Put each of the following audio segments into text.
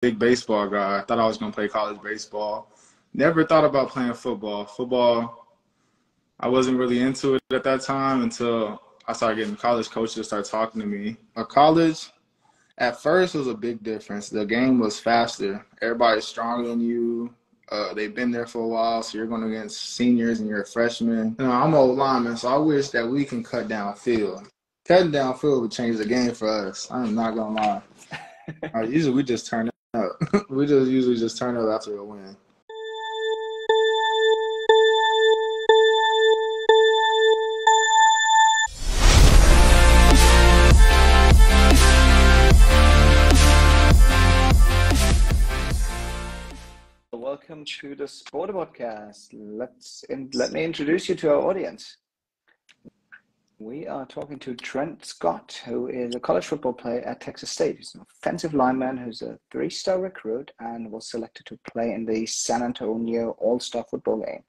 big baseball guy. I thought I was going to play college baseball. Never thought about playing football. Football, I wasn't really into it at that time until I started getting college coaches to start talking to me. College, at first, it was a big difference. The game was faster. Everybody's stronger than you. They've been there for a while, so you're going against seniors and you're a freshman. I'm an old lineman, so I wish that we can cut down field. Cutting down field would change the game for us. I'm not going to lie. Usually we just turn up. We just usually just turn up after a win. Welcome to the SPRTER podcast. Let me introduce you to our audience. We are talking to Trenton Scott, who is a college football player at Texas State. He's an offensive lineman who's a 3-star recruit and was selected to play in the San Antonio All-Star football game.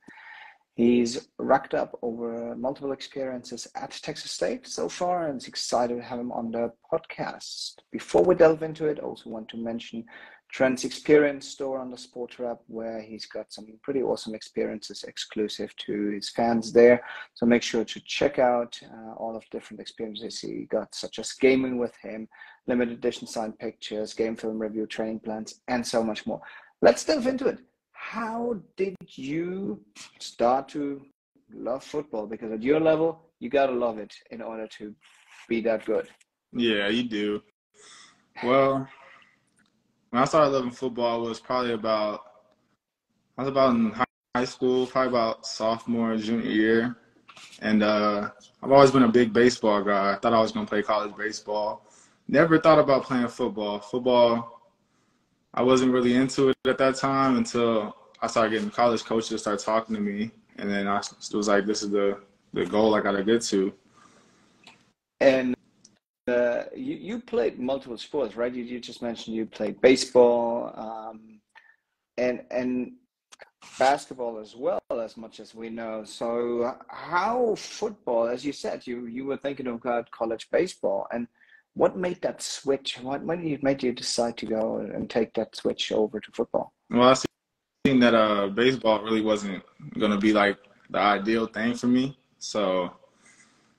He's racked up over multiple experiences at Texas State so far, and it's excited to have him on the podcast. Before we delve into it, I also want to mention Trent's experience store on the SPRTER app, where he's got some pretty awesome experiences exclusive to his fans there. So make sure to check out all of the different experiences he got, such as gaming with him, limited edition signed pictures, game film review, training plans, and so much more. Let's delve into it. How did you start to love football? Because at your level, you got to love it in order to be that good. Yeah, you do. Well, when I started loving football, I was about in high school, probably about sophomore, junior year. And I've always been a big baseball guy. I thought I was going to play college baseball. Never thought about playing football. Football, I wasn't really into it at that time until I started getting college coaches to start talking to me. And then I was like, this is the goal I got to get to. And you played multiple sports, right? You just mentioned you played baseball and basketball as well, as much as we know. So how football, as you said, you were thinking about college baseball, and what made that switch? What made you decide to go and take that switch over to football? Well, I seen that baseball really wasn't going to be like the ideal thing for me. So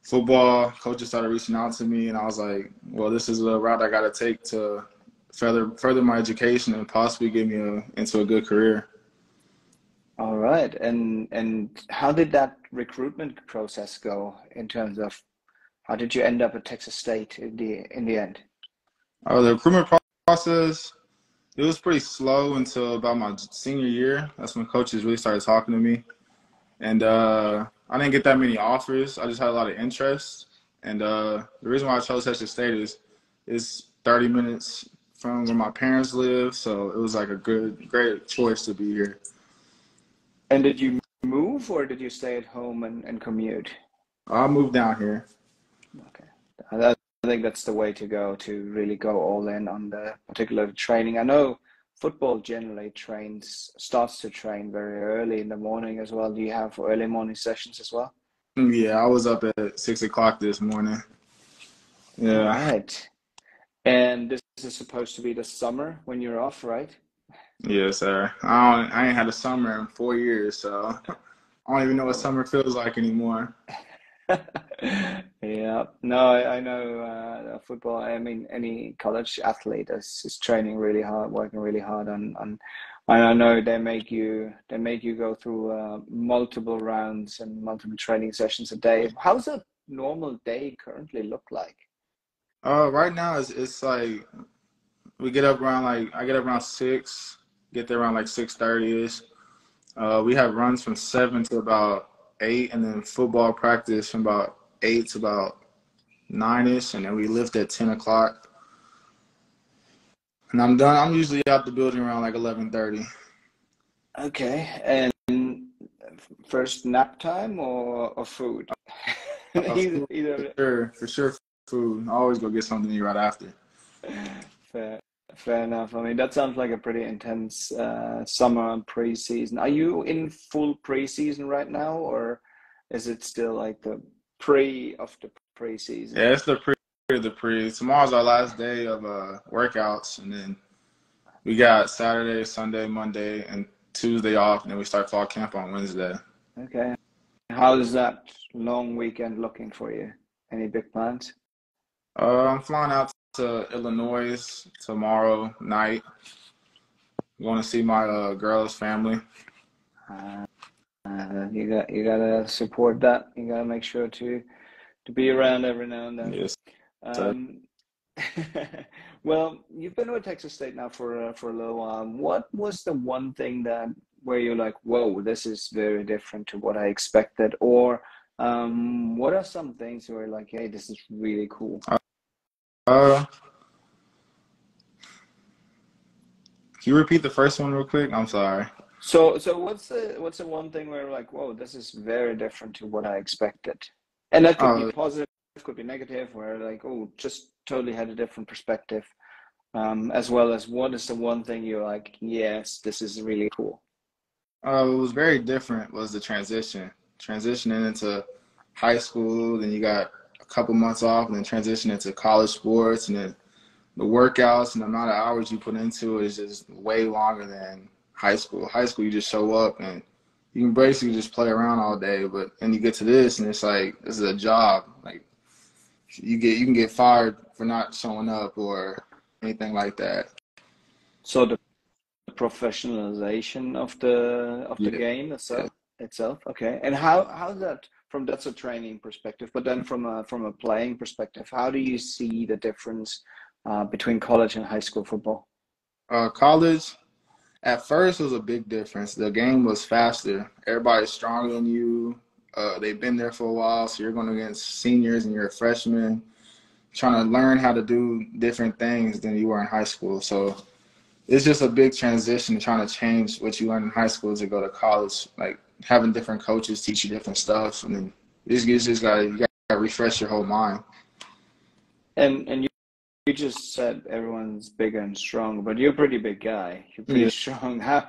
football, coaches started reaching out to me, and I was like, well, this is a route I got to take to further my education and possibly get me into a good career. All right. And how did that recruitment process go in terms of how did you end up at Texas State in the end? The recruitment process, it was pretty slow until about my senior year. That's when coaches really started talking to me. And I didn't get that many offers. I just had a lot of interest. And the reason why I chose Texas State is it's 30 minutes from where my parents live. So it was like a great choice to be here. And did you move or did you stay at home and commute? I moved down here. Okay. I think that's the way to go, to really go all in on the particular training. I know football generally starts to train very early in the morning as well. Do you have early morning sessions as well? Yeah, I was up at 6 o'clock this morning. Yeah. All right. And this is supposed to be the summer when you're off, right? Yes, sir. I ain't had a summer in 4 years, so I don't even know what summer feels like anymore. Yeah, no, I know football. I mean, any college athlete is training really hard, working really hard on. I know they make you go through multiple rounds and multiple training sessions a day. How's a normal day currently look like? Right now it's like we get up around I get up around 6, get there around like 6:30ish. We have runs from 7 to about 8, and then football practice from about 8 to about 9ish, and then we lift at 10 o'clock. And I'm done. I'm usually out the building around like 11:30. Okay, and first nap time or food? Either. For sure, food. I always go get something to eat right after. Fair enough. I mean, that sounds like a pretty intense summer and preseason. Are you in full preseason right now, or is it still like the pre of the preseason? Yeah, it's the pre. Tomorrow's our last day of workouts, and then We got Saturday, Sunday, Monday, and Tuesday off, and then we start fall camp on Wednesday. Okay. How's that long weekend looking for you? Any big plans? I'm flying out to Illinois tomorrow night. I'm going to see my girl's family. Uh, you gotta support that. You gotta make sure to be around every now and then. Yes, sir. Um, well, you've been with Texas State now for a little while. What was the one thing that where you're like, whoa, this is very different to what I expected? Or what are some things where you're like, hey, this is really cool? Can you repeat the first one real quick? I'm sorry. So what's the one thing where you're like, whoa, this is very different to what I expected? And that could be positive, could be negative, where like, oh, just totally had a different perspective. As well as what is the one thing you're like, yes, this is really cool. What was very different was the transitioning into high school. Then you got a couple months off, and then transitioning into college sports, and then the workouts and the amount of hours you put into it is just way longer than high school. High school, you just show up and you can basically just play around all day. But then you get to this, and it's like this is a job. Like you can get fired for not showing up or anything like that. So the professionalization of the game itself. Okay. And how's that that's a training perspective, but then from a playing perspective, how do you see the difference between college and high school football? College, at first, was a big difference. The game was faster. Everybody's stronger than you. They've been there for a while, so you're going against seniors and you're a freshman, trying to learn how to do different things than you were in high school. So it's just a big transition, trying to change what you learn in high school to go to college, like having different coaches teach you different stuff, and then you just gotta refresh your whole mind. And you just said everyone's bigger and stronger, but you're a pretty big guy. You're pretty strong. How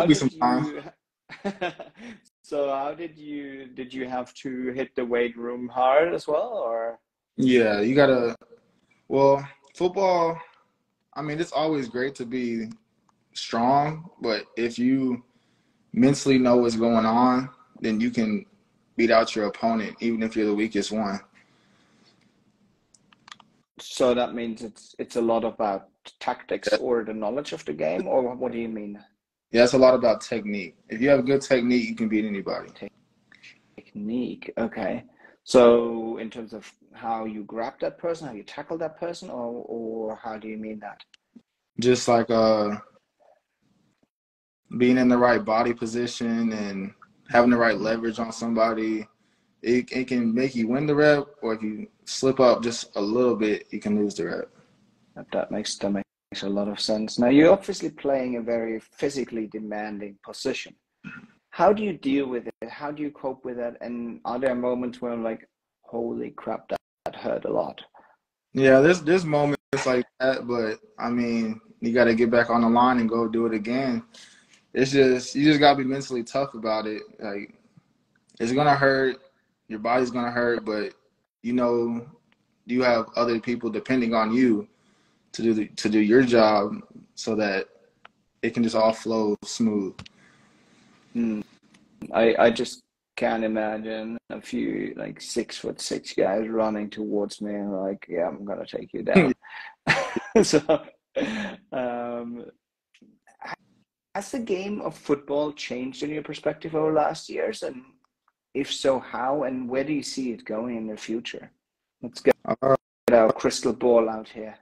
did you? So how did you have to hit the weight room hard as well, or? Yeah, you gotta. Well, football. I mean, it's always great to be strong, but if you mentally know what's going on, then you can beat out your opponent, even if you're the weakest one. So that means it's a lot about tactics or the knowledge of the game, or what do you mean? Yeah, it's a lot about technique. If you have good technique, you can beat anybody. Technique, okay. So in terms of how you grab that person, how you tackle that person, or how do you mean that? Just like being in the right body position and having the right leverage on somebody. It can make you win the rep, or if you slip up just a little bit, you can lose the rep. That makes a lot of sense. Now, you're obviously playing a very physically demanding position. How do you deal with it? How do you cope with that? And are there moments where I'm like, holy crap, that hurt a lot? Yeah, there's moments like that, but I mean, you got to get back on the line and go do it again. It's just you just got to be mentally tough about it. Like it's gonna hurt, your body's gonna hurt, but you have other people depending on you to do your job so that it can just all flow smooth. I just can't imagine a few like 6'6" guys running towards me and like, yeah, I'm gonna take you down. So, has the game of football changed in your perspective over the last years? And if so, how and where do you see it going in the future? Let's get our crystal ball out here.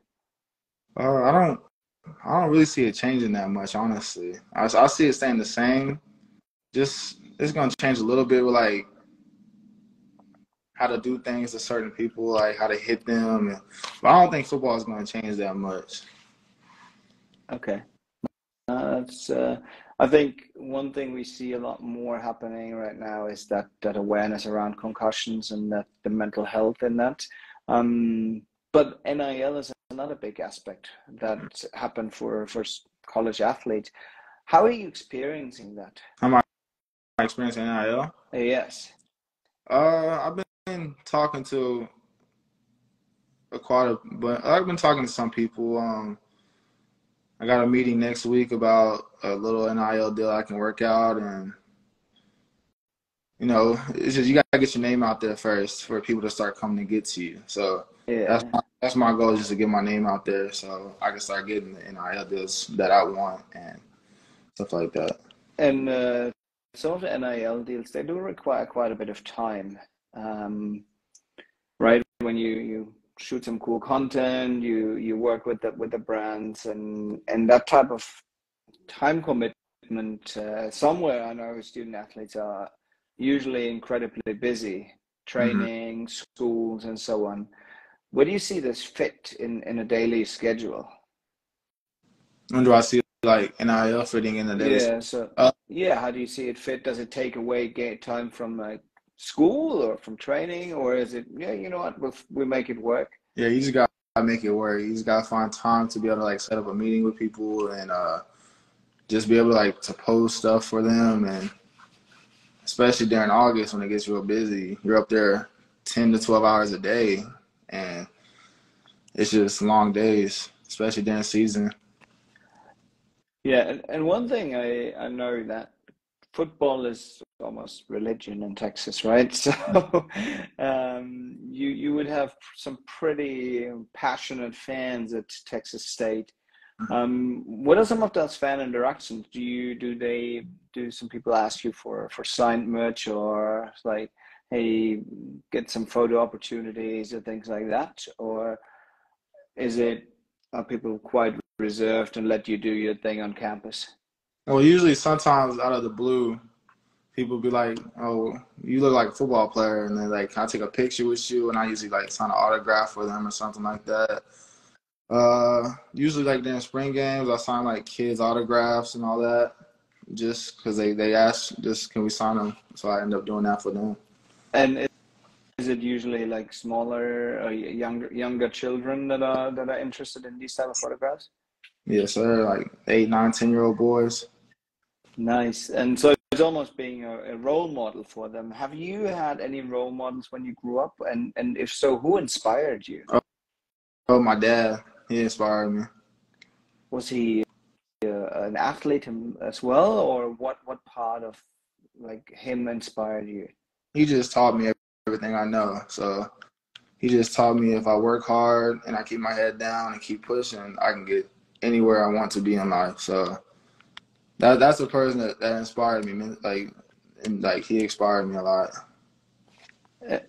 I don't really see it changing that much, honestly. I see it staying the same. Just it's gonna change a little bit with like how to do things to certain people, like how to hit them. But I don't think football is gonna change that much. Okay. I think one thing we see a lot more happening right now is that awareness around concussions and that the mental health in that. But NIL is another big aspect that happened for college athletes. How are you experiencing that? How am I experiencing NIL? Yes. I've been talking to but I've been talking to some people. I got a meeting next week about a little NIL deal I can work out, and it's just you gotta get your name out there first for people to start coming to get to you. So Yeah. that's my goal, is just to get my name out there so I can start getting the NIL deals that I want and stuff like that. And some of the NIL deals, they do require quite a bit of time, right? When you shoot some cool content, you work with the brands, and that type of time commitment. Somewhere I know student athletes are usually incredibly busy, Mm-hmm. training, schools, and so on. Where do you see this fit in a daily schedule? When do I see like NIL fitting in the daily? Yeah, so yeah, how do you see it fit? Does it take away time from like school or from training, or is it, yeah, you know what, we'll make it work? Yeah, you just gotta make it work. You just gotta find time to be able to like set up a meeting with people and just be able to like to post stuff for them, and especially during August when it gets real busy, you're up there 10 to 12 hours a day, and it's just long days, especially during season. Yeah, and one thing I know that football is almost religion in Texas, right? So you would have some pretty passionate fans at Texas State. What are some of those fan interactions? Do some people ask you for signed merch, or like, hey, get some photo opportunities or things like that? Or are people quite reserved and let you do your thing on campus? Well, usually sometimes out of the blue, people be like, "Oh, you look like a football player," and then like, "Can I take a picture with you?" And I usually like sign an autograph for them or something like that. Usually like during spring games, I sign like kids' autographs and all that, just because they ask, just can we sign them? So I end up doing that for them. And is it usually like smaller or younger children that are interested in these type of photographs? Yes, sir. Like 8, 9, 10-year-old boys. Nice. And so it's almost being a role model for them. Have you had any role models when you grew up? And if so, who inspired you? Oh, my dad. He inspired me. Was he an athlete as well, or what part of like him inspired you? He just taught me everything I know. So he just taught me if I work hard and I keep my head down and keep pushing, I can get anywhere I want to be in life. So that's the person that inspired me, man. Like he inspired me a lot.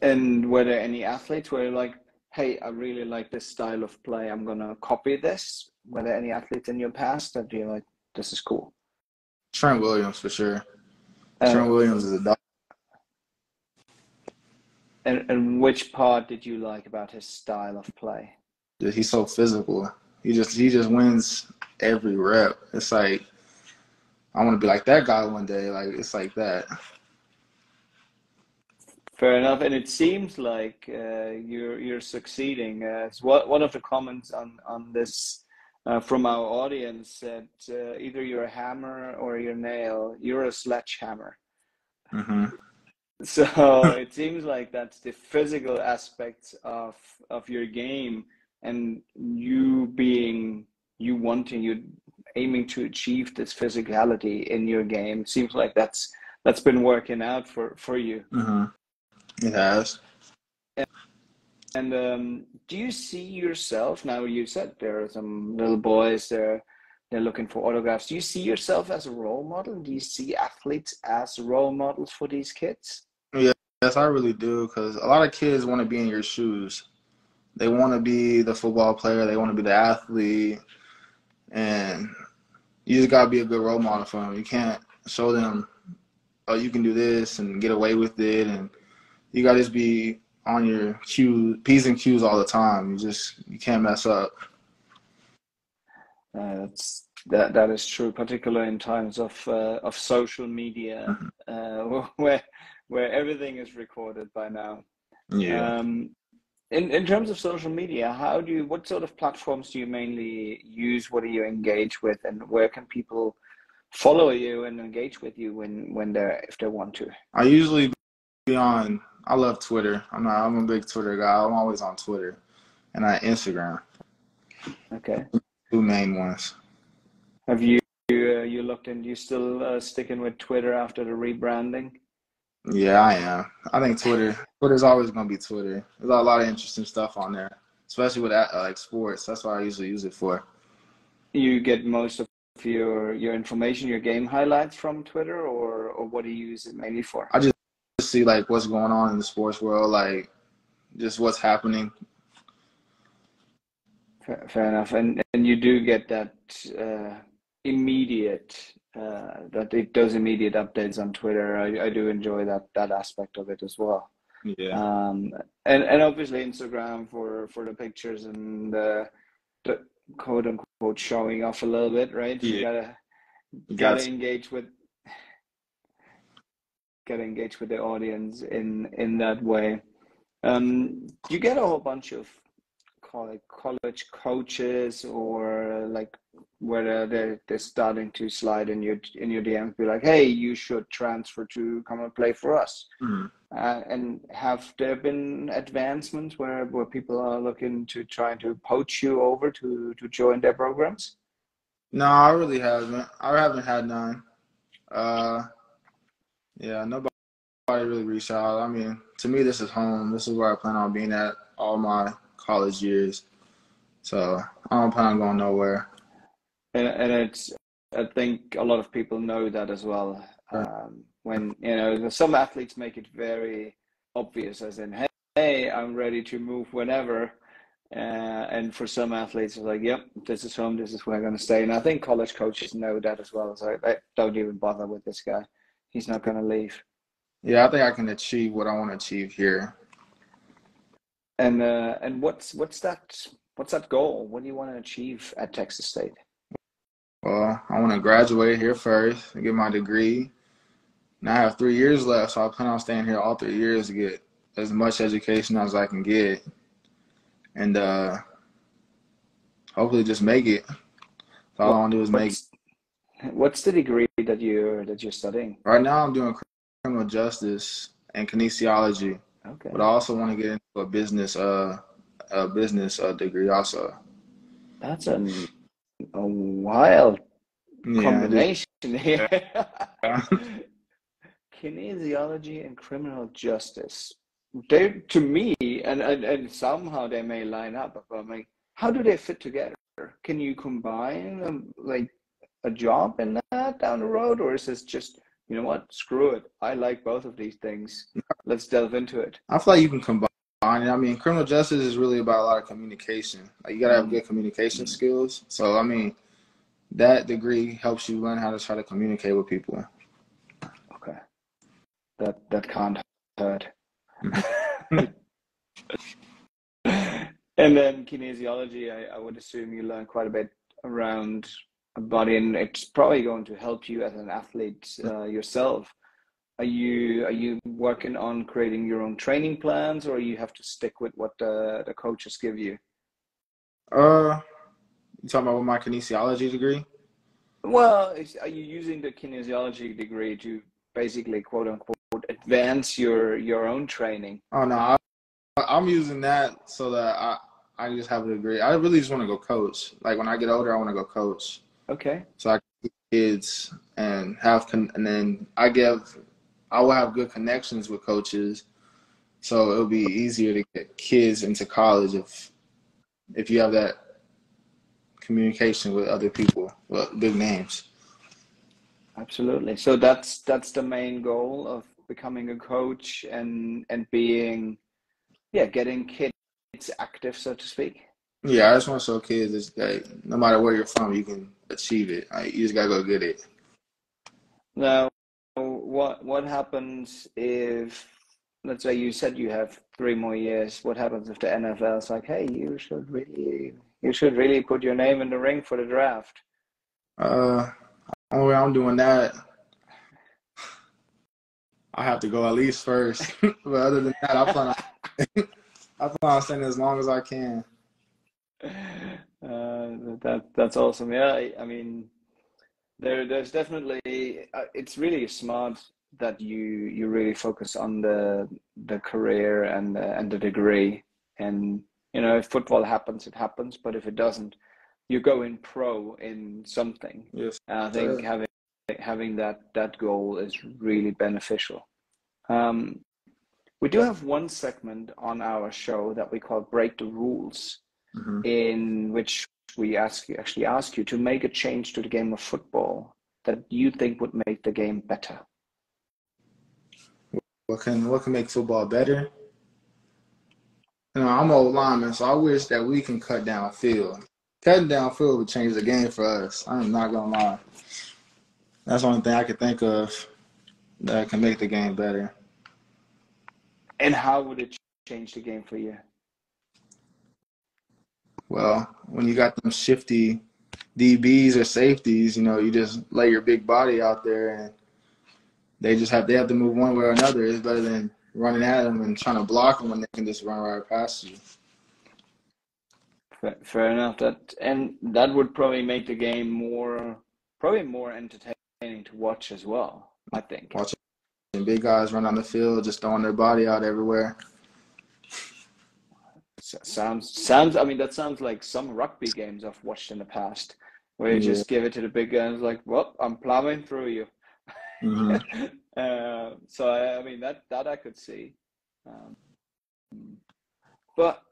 And were there any athletes where you're like, hey, I really like this style of play, I'm gonna copy this? Were there any athletes in your past that you're like, this is cool? Trent Williams for sure. Uh, Trent Williams is a dog. and which part did you like about his style of play? He's so physical. He just wins every rep. It's like I want to be like that guy one day. Like it's like that. Fair enough. And it seems like you're succeeding. It's one of the comments on this from our audience said, either you're a hammer or you're a nail. You're a sledgehammer. Hmm. So it seems like that's the physical aspects of your game, and you aiming to achieve this physicality in your game. Seems like that's been working out for you. Hmm. It has. And do you see yourself now? You said there are some little boys there. They're looking for autographs. Do you see yourself as a role model? Do you see athletes as role models for these kids? Yeah, yes, I really do. Because a lot of kids want to be in your shoes. They want to be the football player. They want to be the athlete, and you just gotta be a good role model for them. You can't show them, oh, you can do this and get away with it, and you gotta just be on your P's and Q's all the time. You can't mess up. That is true, particularly in times of social media, Mhm. where everything is recorded by now. Yeah. Um, in terms of social media, what sort of platforms do you mainly use? What do you engage with, and where can people follow you and engage with you if they want to? I usually be on. I love Twitter. I'm a big Twitter guy. I'm always on Twitter and Instagram. Okay. Two main ones. Have you you looked into? You still sticking with Twitter after the rebranding? Yeah, I am. I think Twitter's always gonna be Twitter. There's a lot of interesting stuff on there, especially with like sports. That's what I usually use it for. You get most of your information, your game highlights from Twitter, or what do you use it mainly for? I just see like what's going on in the sports world, like just what's happening. Fair enough. And you do get that immediate those immediate updates on Twitter. I do enjoy that aspect of it as well. Yeah. And obviously Instagram for the pictures and the quote unquote showing off a little bit, right? Yeah. You gotta engage with the audience in that way. You get a whole bunch of college coaches, or like whether they're starting to slide in your DMs, be like, hey, you should transfer to come and play for us. Mm-hmm. And have there been advancements where people are looking to trying to poach you over to join their programs? No, I really haven't. I haven't had none. Yeah, nobody really reached out. I mean, to me, this is home. This is where I plan on being at all my college years. So I don't plan on going nowhere. And it's, I think a lot of people know that as well. When some athletes make it very obvious, as in, hey, I'm ready to move whenever. And for some athletes, it's like, yep, this is home. This is where I'm going to stay. And I think college coaches know that as well. So I don't even bother with this guy. He's not going to leave. Yeah, I think I can achieve what I want to achieve here. And what's that goal? What do you want to achieve at Texas State? Well, I want to graduate here first and get my degree. Now I have 3 years left, so I plan on staying here all 3 years to get as much education as I can get, and hopefully just make it. So all I want to do is make it. What's the degree that you're studying? Right now, I'm doing criminal justice and kinesiology. Okay. But I also want to get into a business degree also. That's a wild combination here. Yeah. Kinesiology and criminal justice. They, to me, and somehow they may line up, but I mean, how do they fit together? Can you combine like a job in that down the road, or is this just, you know what, screw it, I like both of these things, let's delve into it? I feel like you can combine it. I mean, criminal justice is really about a lot of communication. Like, you gotta have good communication skills. So I mean, that degree helps you learn how to try to communicate with people. Okay, that can't hurt. And then kinesiology, I would assume you learn quite a bit around a body, and it's probably going to help you as an athlete yourself. Are you working on creating your own training plans, or you have to stick with what the coaches give you? You talking about with my kinesiology degree? Well, are you using the kinesiology degree to basically, quote unquote, advance your own training? Oh no, I'm using that so that I just have a degree. I really just want to go coach. Like, when I get older, I want to go coach. Okay. So I can teach kids and and then I will have good connections with coaches. So it'll be easier to get kids into college if you have that communication with other people, with big names. Absolutely. So that's the main goal of becoming a coach and being, getting kids active, so to speak. Yeah, I just want to show kids that no matter where you're from, you can achieve it. Like, you just gotta go get it. Now, what happens if, let's say you said you have 3 more years? What happens if the NFL is like, hey, you should really put your name in the ring for the draft? Only way I'm doing that, I have to go at least first. But other than that, I plan on staying as long as I can. That's awesome. Yeah, I mean, there's definitely it's really smart that you really focus on the career and the degree. And if football happens, it happens. But if it doesn't, you're going pro in something. Yes. And I think having that goal is really beneficial. We do have one segment on our show that we call Break the Rules, in which we actually ask you to make a change to the game of football that you think would make the game better. What can make football better? You know, I'm an old lineman, so I wish that we can cut downfield. Cutting downfield would change the game for us. I'm not gonna lie. That's the only thing I can think of that can make the game better. And how would it change the game for you? Well, when you got them shifty DBs or safeties, you know, you just lay your big body out there and they have to move one way or another. It's better than running at them and trying to block them when they can just run right past you. Fair enough. That would probably make the game more entertaining to watch as well, I think. Watching big guys run on the field, just throwing their body out everywhere. Sounds. I mean, that sounds like some rugby games I've watched in the past, where you just give it to the big guys, like, "Well, I'm plowing through you." So I mean that I could see, but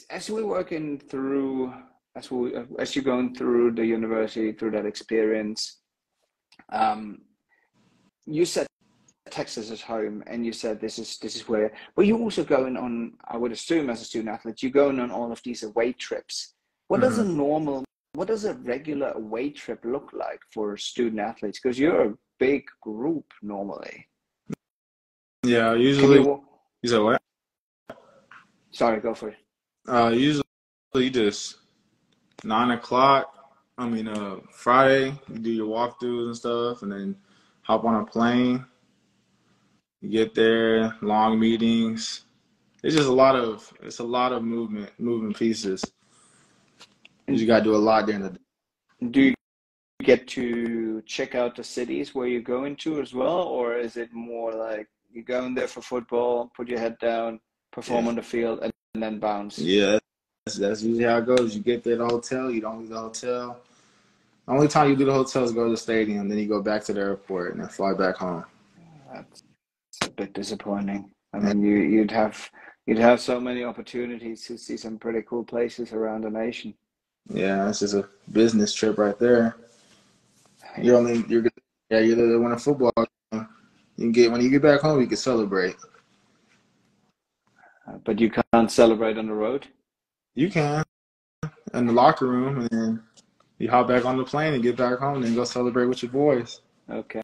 as you're going through the university, through that experience, you said Texas is home, and you said this is where. But you also going on, I would assume, as a student athlete, you're going on all of these away trips. What does a regular away trip look like for student athletes? Because you're a big group normally. Yeah, usually. You said what? Sorry, go for it. Usually just 9 o'clock. Friday, you do your walkthroughs and stuff, and then hop on a plane. You get there, long meetings. It's just a lot of moving pieces. You got to do a lot during the day. Do you get to check out the cities where you're going to as well, or is it more like you're going there for football, put your head down, perform on the field, and then bounce? Yeah, that's usually how it goes. You get there to the hotel, you don't leave the hotel. The only time you do the hotel is go to the stadium, then you go back to the airport and then fly back home. That's a bit disappointing. I mean, you'd have so many opportunities to see some pretty cool places around the nation. Yeah, it's just a business trip right there. You're there to win a football game. When you get back home, you can celebrate. But you can't celebrate on the road? You can in the locker room, and then you hop back on the plane and get back home, and then go celebrate with your boys. Okay.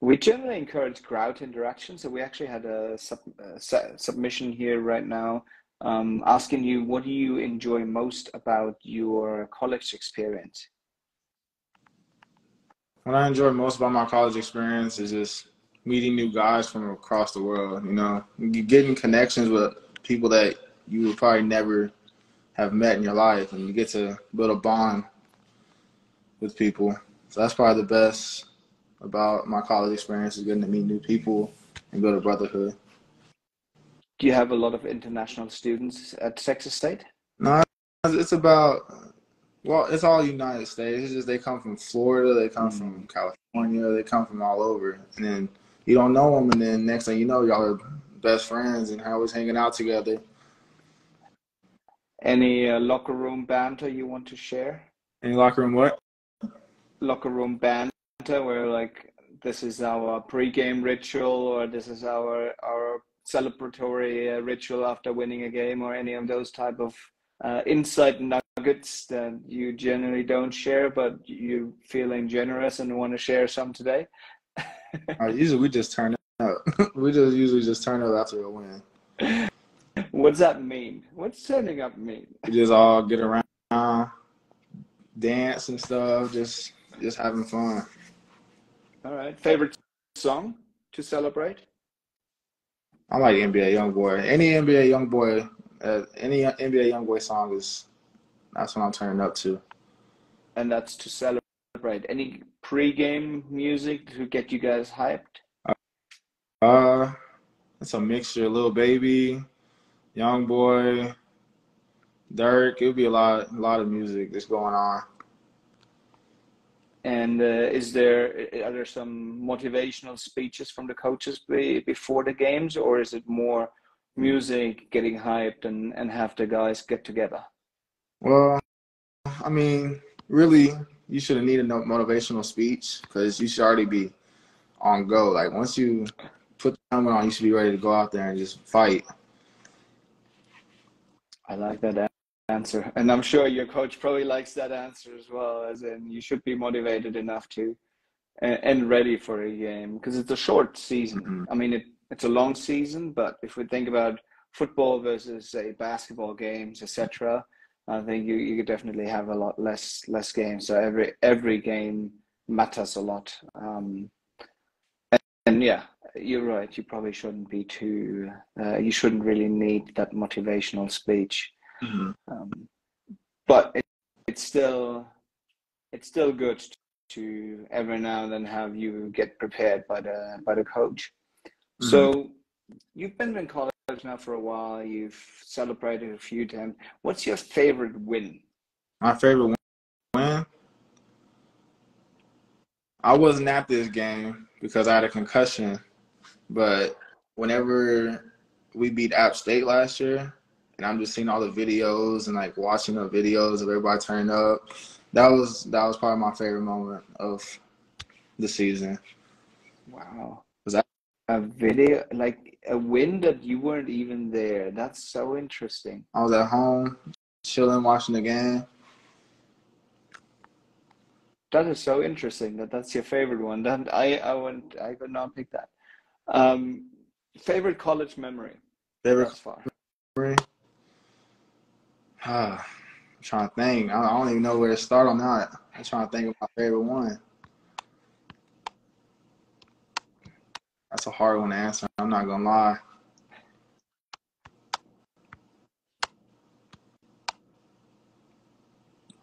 We generally encourage crowd interaction, so we actually had a submission here right now asking you, what do you enjoy most about your college experience? What I enjoy most about my college experience is just meeting new guys from across the world. You know, you're getting connections with people that you would probably never have met in your life, and you get to build a bond with people. So that's probably the best about my college experience, is getting to meet new people and build a brotherhood. Do you have a lot of international students at Texas State? No, it's all United States. It's just they come from Florida, they come from California, they come from all over. And then you don't know them, and then next thing you know, y'all are best friends and always hanging out together. Any locker room banter you want to share? Any locker room what? Locker room banter, where like, this is our pre-game ritual, or this is our celebratory ritual after winning a game, or any of those type of insight nuggets that you generally don't share, but you're feeling generous and want to share some today? Usually we just turn up. We just usually just turn up after a win. What's that mean? What's turning up mean? We just all get around, dance and stuff, just having fun. All right. Favorite song to celebrate? I like NBA YoungBoy. Any NBA YoungBoy song that's what I'm turning up to. And that's to celebrate. Any pre-game music to get you guys hyped? It's a mixture. Lil Baby, Young Boy, Dirk. It would be a lot of music that's going on. And are there some motivational speeches from the coaches before the games, or is it more music, getting hyped, and have the guys get together? Well, I mean, really, you shouldn't need a motivational speech because you should already be on go. Like once you put the helmet on, you should be ready to go out there and just fight. I like that answer, and I'm sure your coach probably likes that answer as well. As in, you should be motivated enough to and ready for a game because it's a short season. Mm-hmm. I mean, it's a long season, but if we think about football versus say basketball games, etc., I think you could definitely have a lot less games. So every game matters a lot. And yeah, you're right. You probably shouldn't be too. You shouldn't really need that motivational speech. Mm-hmm. But it's still good to every now and then have you get prepared by the coach. Mm-hmm. So you've been in college now for a while. You've celebrated a few times. What's your favorite win? My favorite win? I wasn't at this game because I had a concussion, but whenever we beat App State last year, and I'm just seeing all the videos and like watching the videos of everybody turning up, that was probably my favorite moment of the season. Wow. Was that A video, like a win that you weren't even there. That's so interesting. I was at home, chilling, watching the game. That is so interesting that's your favorite one. That I could not pick that. Favorite college memory Favorite thus far. memory? I'm trying to think. I don't even know where to start on that. I'm trying to think of my favorite one. That's a hard one to answer. I'm not gonna lie.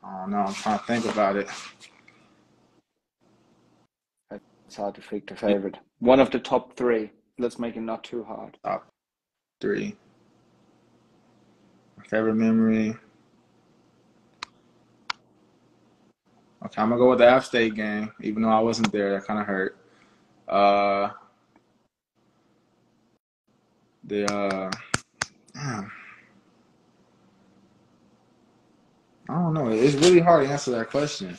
I don't know. I'm trying to think about it. It's hard to pick the favorite. One of the top three. Let's make it not too hard. Top 3. My favorite memory. Okay, I'm gonna go with the App State game, even though I wasn't there. That kind of hurt. Damn. I don't know. It's really hard to answer that question.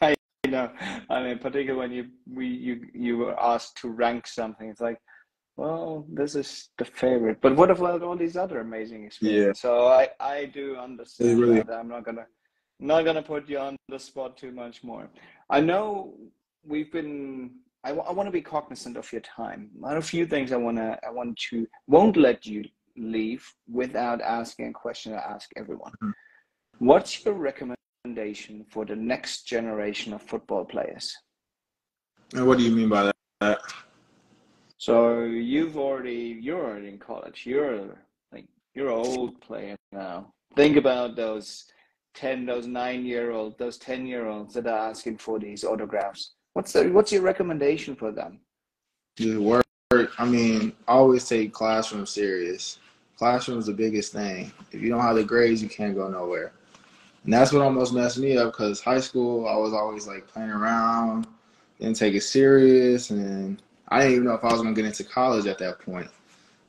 I know. I mean, particularly when you were asked to rank something, it's like, well, this is the favorite. But what about all these other amazing experiences? Yeah, So I do it's understand really. that. I'm not gonna put you on the spot too much more. I know we've been. I want to be cognizant of your time. I have a few things won't let you leave without asking a question I ask everyone. What's your recommendation for the next generation of football players? And what do you mean by that? So you're already in college. You're an old player now. Think about those 9-year-olds, those 10-year-olds that are asking for these autographs. What's your recommendation for them? Just work. I mean, always take classroom serious. Classroom's the biggest thing. If you don't have the grades, you can't go nowhere. And that's what almost messed me up because high school, I was always like playing around, didn't take it serious, and I didn't even know if I was gonna get into college at that point.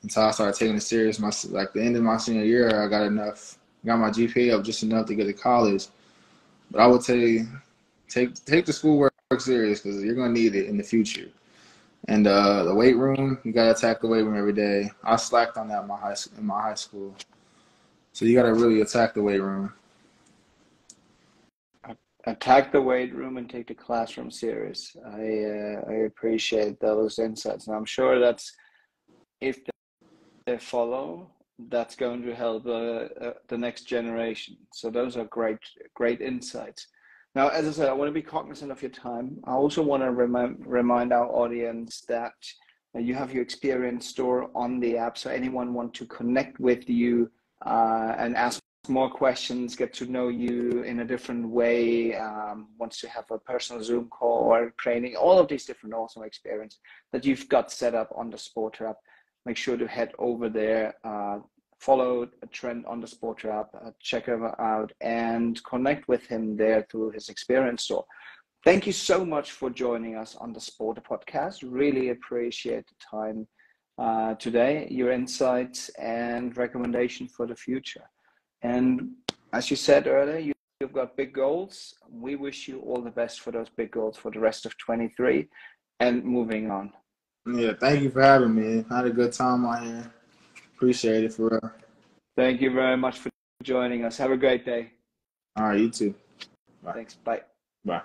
Until I started taking it serious, the end of my senior year, I got my GPA up just enough to get to college. But I would say take the schoolwork serious because you're gonna need it in the future. And the weight room, you gotta attack the weight room every day. I slacked on that in my high school, so you gotta really attack the weight room. Attack the weight room and take the classroom serious. I appreciate those insights, and I'm sure that's if they follow, that's going to help the next generation. So those are great insights. Now, as I said, I want to be cognizant of your time. I also want to remind our audience that you have your experience store on the app. So anyone want to connect with you and ask more questions, get to know you in a different way, wants to have a personal Zoom call or training, all of these different awesome experiences that you've got set up on the SPRTER app, make sure to head over there. follow Trent on the SPRTER app, check him out, and connect with him there through his experience store. Thank you so much for joining us on the SPRTER podcast. Really appreciate the time today, your insights and recommendation for the future. And as you said earlier, you've got big goals. We wish you all the best for those big goals for the rest of 23 and moving on. Yeah, thank you for having me. I had a good time on here. Appreciate it, for real. Thank you very much for joining us. Have a great day. All right, you too. Bye. Thanks. Bye. Bye.